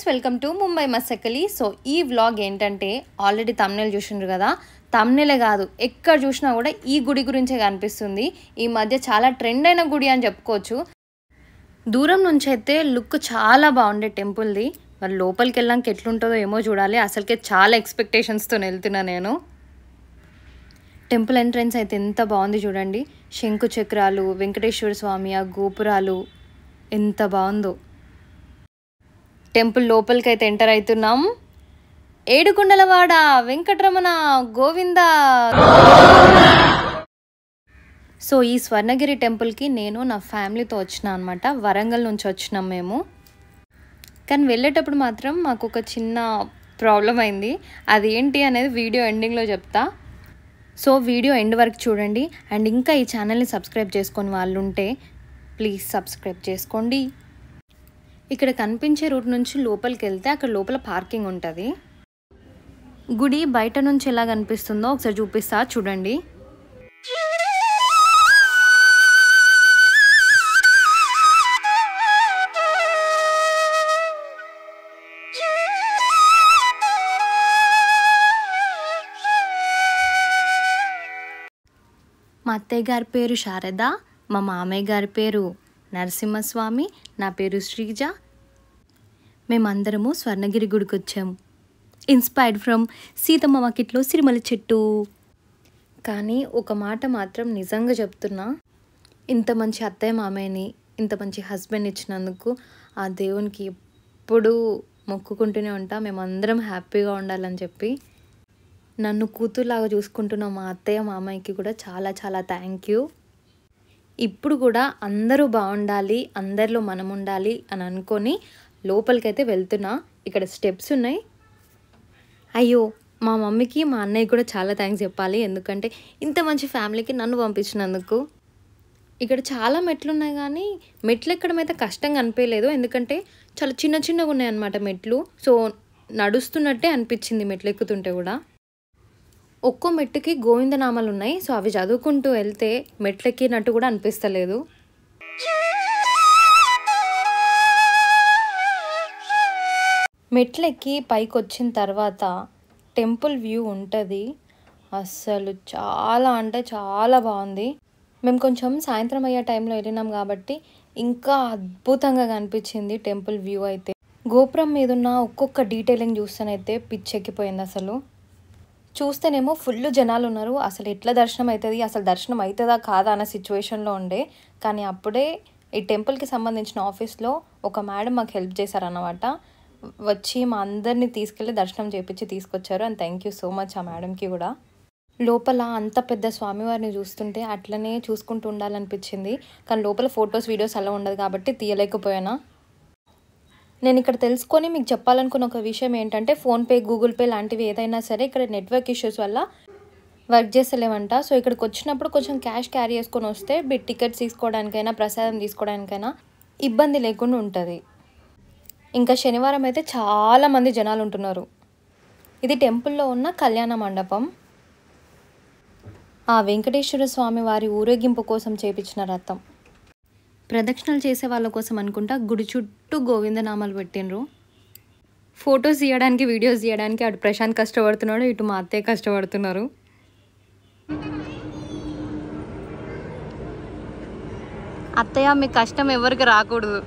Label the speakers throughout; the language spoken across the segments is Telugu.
Speaker 1: Welcome to Mumbai Masakali. So ఈ వ్లాగ్ ఏంటంటే ఆల్రెడీ థంబ్నెయిల్ చూసిండ్రు కదా, థంబ్నెయిలే కాదు ఎక్కడ చూసినా కూడా ఈ గుడి గురించే కనిపిస్తుంది. ఈ మధ్య చాలా ట్రెండ్ అయిన గుడి అని చెప్పుకోవచ్చు. దూరం నుంచి అయితే లుక్ చాలా బాగుండే టెంపుల్ది. మరి లోపలికి వెళ్ళాక ఎట్లుంటుందో ఏమో చూడాలి. అసలుకే చాలా ఎక్స్పెక్టేషన్స్తో వెళ్తున్నా నేను. టెంపుల్ ఎంట్రన్స్ అయితే ఎంత బాగుంది చూడండి. శంకు చక్రాలు, వెంకటేశ్వర స్వామి ఆ గోపురాలు ఎంత బాగుందో. టెంపుల్ లోపలికి అయితే ఎంటర్ అవుతున్నాం. ఏడుకొండలవాడ వెంకటరమణ గోవింద. సో ఈ స్వర్ణగిరి టెంపుల్కి నేను నా ఫ్యామిలీతో వచ్చిన అనమాట. వరంగల్ నుంచి వచ్చినాం మేము. కానీ వెళ్ళేటప్పుడు మాత్రం మాకు ఒక చిన్న ప్రాబ్లం అయింది. అది ఏంటి అనేది వీడియో ఎండింగ్లో చెప్తా. సో వీడియో ఎండ్ వరకు చూడండి. అండ్ ఇంకా ఈ ఛానల్ని సబ్స్క్రైబ్ చేసుకొని వాళ్ళు ఉంటే ప్లీజ్ సబ్స్క్రైబ్ చేసుకోండి. ఇక్కడ కనిపించే రూట్ నుంచి లోపలికి వెళ్తే అక్కడ లోపల పార్కింగ్ ఉంటుంది. గుడి బయట నుంచి ఎలా కనిపిస్తుందో ఒకసారి చూపిస్తా చూడండి. మా అత్తయ్య గారి పేరు శారద, మా మామయ్య గారి పేరు నరసింహస్వామి, నా పేరు శ్రీజ. మేమందరము స్వర్ణగిరి గుడికి వచ్చాము. ఇన్స్పైర్డ్ ఫ్రమ్ సీతమ్మ వాకిట్లో సిరిమల చెట్టు. కానీ ఒక మాట మాత్రం నిజంగా చెప్తున్నా, ఇంత మంచి అత్తయ్య మామయ్యని, ఇంత మంచి హస్బెండ్ ఇచ్చినందుకు ఆ దేవునికి ఎప్పుడూ మొక్కుకుంటూనే ఉంటా. మేమందరం హ్యాపీగా ఉండాలని చెప్పి. నన్ను కూతురులాగా చూసుకుంటున్న మా అత్తయ్య మామయ్యకి కూడా చాలా చాలా థ్యాంక్ యూ. ఇప్పుడు కూడా అందరూ బాగుండాలి, అందరిలో మనం ఉండాలి అని అనుకొని లోపలికైతే వెళ్తున్నా. ఇక్కడ స్టెప్స్ ఉన్నాయి. అయ్యో మా మమ్మీకి మా అన్నయ్య కూడా చాలా థ్యాంక్స్ చెప్పాలి. ఎందుకంటే ఇంత మంచి ఫ్యామిలీకి నన్ను పంపించినందుకు. ఇక్కడ చాలా మెట్లు ఉన్నాయి కానీ మెట్లు ఎక్కడం అయితే కష్టంగా అనిపించలేదు. ఎందుకంటే చాలా చిన్న చిన్నగా ఉన్నాయి అన్నమాట మెట్లు. సో నడుస్తున్నట్టే అనిపించింది మెట్లు ఎక్కుతుంటే కూడా. ఒక్కో మెట్టుకి గోవిందనామాలు ఉన్నాయి. సో అవి చదువుకుంటూ వెళ్తే మెట్లెక్కినట్టు కూడా అనిపిస్తలేదు. మెట్లెక్కి పైకి వచ్చిన తర్వాత టెంపుల్ వ్యూ ఉంటుంది. అస్సలు చాలా అంటే చాలా బాగుంది. మేము కొంచెం సాయంత్రం అయ్యే టైంలో వెళ్ళినాం కాబట్టి ఇంకా అద్భుతంగా కనిపించింది టెంపుల్ వ్యూ అయితే. గోపురం మీద ఉన్న ఒక్కొక్క డీటెయిలింగ్ చూస్తేనైతే పిచ్చెక్కిపోయింది. అసలు చూస్తేనేమో ఫుల్ జనాలు ఉన్నారు. అసలు ఎట్లా దర్శనం అవుతుంది, అసలు దర్శనం అవుతుందా కాదా అన్న సిచ్యువేషన్లో ఉండే. కానీ అప్పుడే ఈ టెంపుల్కి సంబంధించిన ఆఫీస్లో ఒక మేడం మాకు హెల్ప్ చేశారన్నమాట. వచ్చి మా అందరినీ తీసుకెళ్ళి దర్శనం చేయించి తీసుకొచ్చారు. And thank you so much ఆ మేడంకి కూడా. లోపల అంత పెద్ద స్వామివారిని చూస్తుంటే అట్లనే చూసుకుంటూ ఉండాలనిపించింది. కానీ లోపల ఫొటోస్ వీడియోస్ అలా ఉండదు కాబట్టి తీయలేకపోయానా. నేను ఇక్కడ తెలుసుకొని మీకు చెప్పాలనుకున్న ఒక విషయం ఏంటంటే, ఫోన్పే, గూగుల్ పే లాంటివి ఏదైనా సరే ఇక్కడ నెట్వర్క్ ఇష్యూస్ వల్ల వర్క్ చేస్తలేమంట. సో ఇక్కడికి వచ్చినప్పుడు కొంచెం క్యాష్ క్యారీ చేసుకొని వస్తే టికెట్స్ తీసుకోవడానికైనా ప్రసాదం తీసుకోవడానికైనా ఇబ్బంది లేకుండా ఉంటుంది. ఇంకా శనివారం అయితే చాలామంది జనాలు ఉంటున్నారు. ఇది టెంపుల్లో ఉన్న కళ్యాణ మండపం. ఆ వెంకటేశ్వర స్వామి వారి ఊరేగింపు కోసం చేపించిన రథం. ప్రదక్షిణలు చేసే వాళ్ళ కోసం అనుకుంటా గుడి చుట్టూ గోవిందనామాలు పెట్టినరు. ఫొటోస్ తీయడానికి, వీడియోస్ తీయడానికి అటు ప్రశాంత్ కష్టపడుతున్నాడు, ఇటు మా అత్తయ్య కష్టపడుతున్నారు. అత్తయ్య మీ కష్టం ఎవరికి రాకూడదు.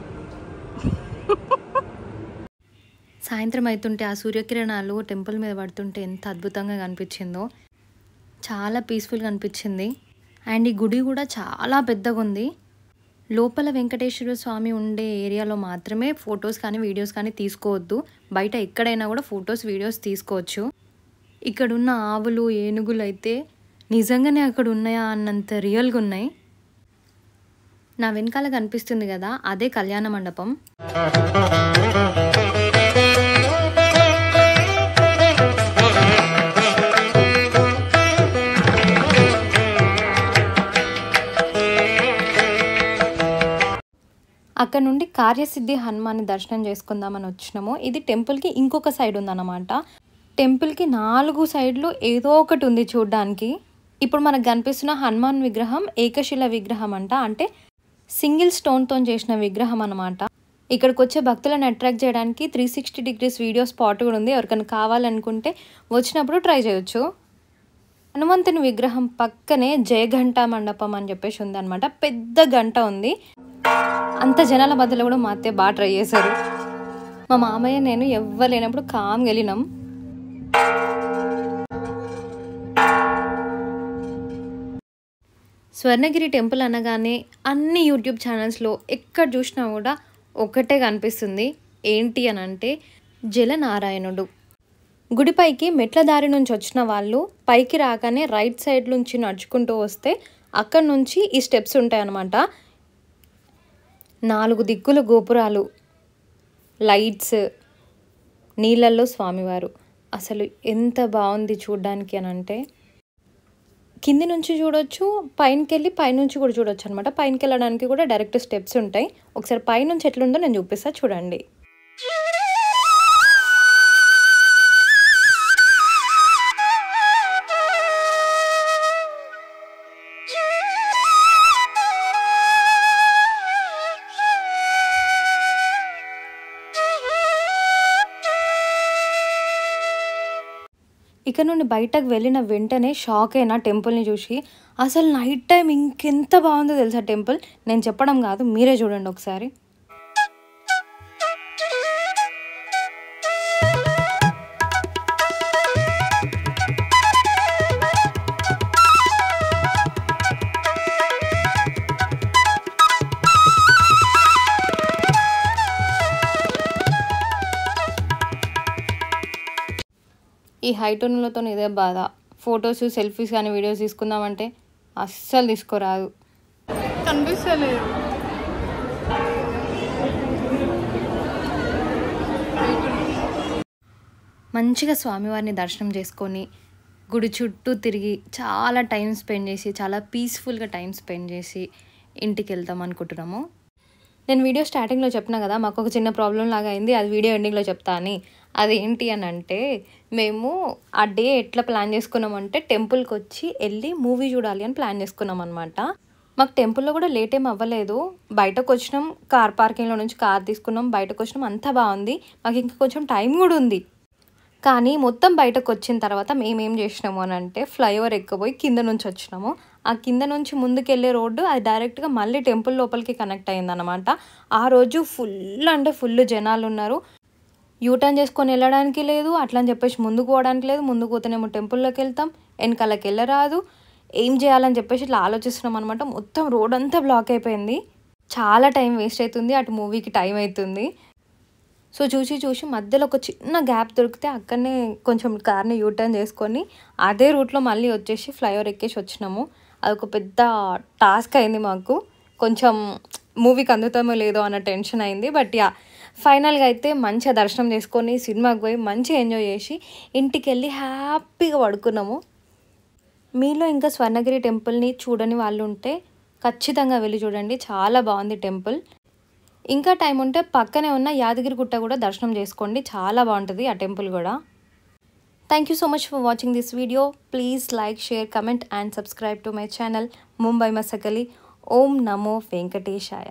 Speaker 1: సాయంత్రం అవుతుంటే ఆ సూర్యకిరణాలు టెంపుల్ మీద పడుతుంటే ఎంత అద్భుతంగా కనిపించిందో. చాలా పీస్ఫుల్గా అనిపించింది. అండ్ ఈ గుడి కూడా చాలా పెద్దగా ఉంది. లోపల వెంకటేశ్వర స్వామి ఉండే ఏరియాలో మాత్రమే ఫొటోస్ కానీ వీడియోస్ కానీ తీసుకోవద్దు. బయట ఎక్కడైనా కూడా ఫొటోస్ వీడియోస్ తీసుకోవచ్చు. ఇక్కడున్న ఆవులు, ఏనుగులు అయితే నిజంగానే అక్కడ ఉన్నాయా అన్నంత రియల్గా ఉన్నాయి. నా వెనకాల కనిపిస్తుంది కదా, అదే కళ్యాణ మండపం. అక్కడ నుండి కార్యసిద్ధి హనుమాన్ని దర్శనం చేసుకుందామని వచ్చినాము. ఇది టెంపుల్కి ఇంకొక సైడ్ ఉందన్నమాట. టెంపుల్కి 4 సైడ్లు ఏదో ఒకటి ఉంది చూడ్డానికి. ఇప్పుడు మనకు కనిపిస్తున్న హనుమాన్ విగ్రహం ఏకశిల విగ్రహం అంట. అంటే సింగిల్ స్టోన్తో చేసిన విగ్రహం అన్నమాట. ఇక్కడికి వచ్చే భక్తులను అట్రాక్ట్ చేయడానికి 360 డిగ్రీస్ వీడియో స్పాట్ కూడా ఉంది. ఎవరికైనా కావాలనుకుంటే వచ్చినప్పుడు ట్రై చేయొచ్చు. హనుమంతుని విగ్రహం పక్కనే జయఘంటా మండపం అని చెప్పేసి ఉందన్నమాట. పెద్ద గంట ఉంది. అంత జనాల మధ్యలో కూడా మా అత్తయ్య బాగా ట్రై చేశారు. మా మామయ్య నేను ఎవ్వరు లేనప్పుడు కామ్గా వెళ్ళినాం. స్వర్ణగిరి టెంపుల్ అనగానే అన్ని యూట్యూబ్ ఛానల్స్లో ఎక్కడ చూసినా కూడా ఒకటే కనిపిస్తుంది. ఏంటి అని అంటే జలనారాయణుడు. గుడిపైకి మెట్ల దారి నుంచి వచ్చిన వాళ్ళు పైకి రాగానే రైట్ సైడ్ నుంచి నడుచుకుంటూ వస్తే అక్కడ నుంచి ఈ స్టెప్స్ ఉంటాయన్నమాట. 4 దిక్కుల గోపురాలు, లైట్స్, నీళ్ళల్లో స్వామివారు. అసలు ఎంత బాగుంది చూడ్డానికి అని అంటే కింది నుంచి చూడొచ్చు, పైనకి వెళ్ళి పైనుంచి కూడా చూడొచ్చు అనమాట. పైనకి వెళ్ళడానికి కూడా డైరెక్ట్ స్టెప్స్ ఉంటాయి. ఒకసారి పైనుంచి ఎట్లుందో నేను చూపిస్తా చూడండి. ఇక నుండి బయటకు వెళ్ళిన వెంటనే షాక్ అయినా టెంపుల్ని చూసి. అసలు నైట్ టైం ఇంకెంత బాగుందో తెలుసా టెంపుల్. నేను చెప్పడం కాదు, మీరే చూడండి ఒకసారి. ఈ హైటోన్లతో ఇదే బాధ. ఫొటోస్, సెల్ఫీస్ కానీ వీడియోస్ తీసుకుందామంటే అస్సలు తీసుకోరాదు, కనిపిస్తలేదు. మంచిగా స్వామివారిని దర్శనం చేసుకొని గుడి చుట్టూ తిరిగి చాలా టైం స్పెండ్ చేసి చాలా పీస్ఫుల్గా టైం స్పెండ్ చేసి ఇంటికి వెళ్తాం అనుకుంటున్నాము. నేను వీడియో స్టార్టింగ్లో చెప్పినా కదా మాకు ఒక చిన్న ప్రాబ్లం లాగా అయింది, అది వీడియో ఎండింగ్లో చెప్తా అని. అది ఏంటి అని అంటే మేము ఆ డే ఎట్లా ప్లాన్ చేసుకున్నామంటే టెంపుల్కి వచ్చి వెళ్ళి మూవీ చూడాలి అని ప్లాన్ చేసుకున్నాం అనమాట. మాకు టెంపుల్లో కూడా లేట్ ఏం అవ్వలేదు. బయటకు వచ్చినాం, కార్ పార్కింగ్లో నుంచి కార్ తీసుకున్నాం, బయటకు వచ్చినాం, అంతా బాగుంది. మాకు ఇంకా కొంచెం టైం కూడా ఉంది. కానీ మొత్తం బయటకు వచ్చిన తర్వాత మేమేం చేసినాము అని అంటే ఫ్లైఓవర్ ఎక్కబోయి కింద నుంచి వచ్చినాము. ఆ కింద నుంచి ముందుకెళ్ళే రోడ్డు అది డైరెక్ట్గా మళ్ళీ టెంపుల్ లోపలికి కనెక్ట్ అయిందనమాట. ఆ రోజు ఫుల్ అంటే ఫుల్ జనాలు ఉన్నారు. యూటర్న్ చేసుకొని వెళ్ళడానికి లేదు, అట్లా అని చెప్పేసి ముందుకు పోవడానికి లేదు. ముందుకు పోతేనేమో టెంపుల్లోకి వెళ్తాం, వెనకాలకి వెళ్ళరాదు. ఏం చేయాలని చెప్పేసి ఇట్లా ఆలోచిస్తున్నాం అనమాట. మొత్తం రోడ్ అంతా బ్లాక్ అయిపోయింది. చాలా టైం వేస్ట్ అవుతుంది, అటు మూవీకి టైం అవుతుంది. సో చూసి మధ్యలో ఒక చిన్న గ్యాప్ దొరికితే అక్కడనే కొంచెం కార్ని యూటర్న్ చేసుకొని అదే రూట్లో మళ్ళీ వచ్చేసి ఫ్లైఓవర్ ఎక్కేసి వచ్చినాము. అదొక పెద్ద టాస్క్ అయింది మాకు. కొంచెం మూవీకి అందుతామో లేదో అన్న టెన్షన్ అయింది. బట్ యా ఫైనల్గా అయితే మంచిగా దర్శనం చేసుకొని సినిమాకి పోయి మంచిగా ఎంజాయ్ చేసి ఇంటికి వెళ్ళి హ్యాపీగా పడుకున్నాము. మీలో ఇంకా స్వర్ణగిరి టెంపుల్ని చూడని వాళ్ళు ఉంటే ఖచ్చితంగా వెళ్ళి చూడండి, చాలా బాగుంది టెంపుల్. ఇంకా టైం ఉంటే పక్కనే ఉన్న యాదగిరిగుట్ట కూడా దర్శనం చేసుకోండి, చాలా బాగుంటుంది ఆ టెంపుల్ కూడా. Thank you so much for watching this video. Please like, share, comment and subscribe to my channel Mumbai Masakali. ఓం నమో వెంకటేశాయ.